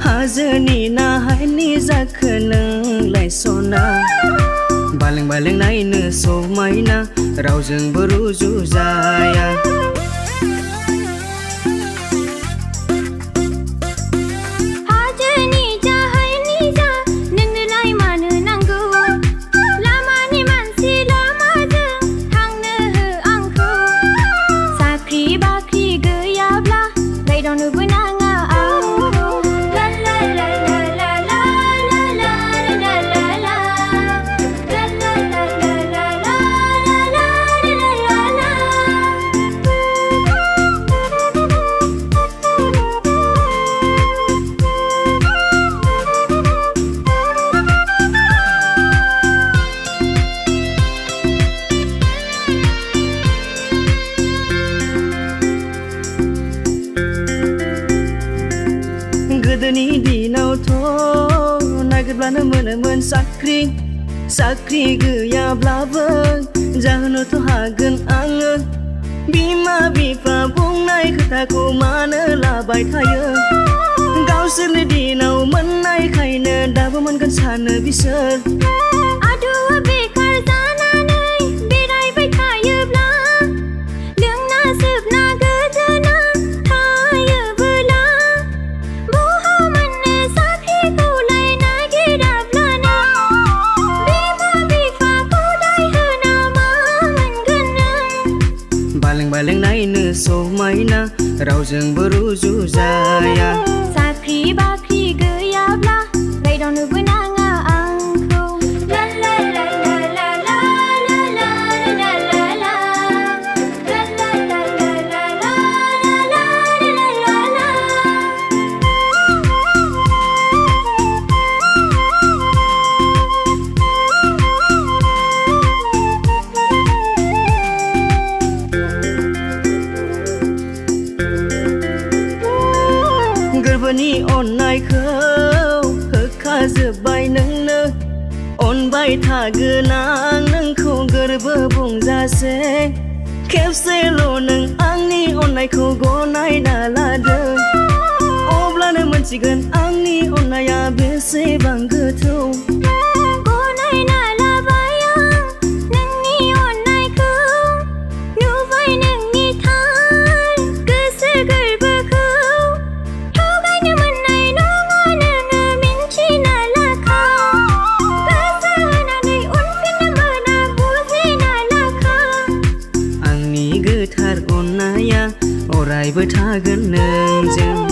हाजोनि ना हायनि जाखो नोंलाय सना बालें बालें नायनो समायना रावजोंबो रुजु जाया गोदोनि दिनावथ' नागिरब्लानो मोनोमोन साख्रि गैयाब्लाबो जाहोनोथ' हागोन आङो बिमा बिफा बुंनाय खोथाखौ मानो लाबाय थायो गावसोरनि दिनाव मोननायखायनो दाबो मोनगोन सानो बिसोर आदुआ बेकार जानानै बेरायबाय थायोब्ला लोंना सोबना गोजोना थायोबोला बहा मोननो साख्रिखौलाय नागिराब्लानो बिमा बिफाखौ दाय होना मा मोनगोन नों बालें बालें नायनो समायना रावजोंबो रुजु जाया साख्रि बाख्रि गैयाब्ला रायदावनोबो नाङा आंखौ ला ला ला ला ला ला ला ला ला ला ला गोरबोनि अननायखौ होखाजोब्बाय नोंनो अनबाय थागोन आं नोंखौ गोरबो बुंजासे खेबसेल' नों आंनि अननायखौ गनायना लादो अब्लानो मोनसिगोन आंनि अननाया बेसेबां गोथौ गनायना लाबाय आं नोंनि अननायखौ नुबाय नोंनि थार गोसो गोरबोखौ थगायनो मोननाय नङा नोङो मिन्थिना लाखा गोसो होनानै उनफिननो मोना बुजिना लाखा आंनि गोथार अननाया अरायबो थागोन नोंजों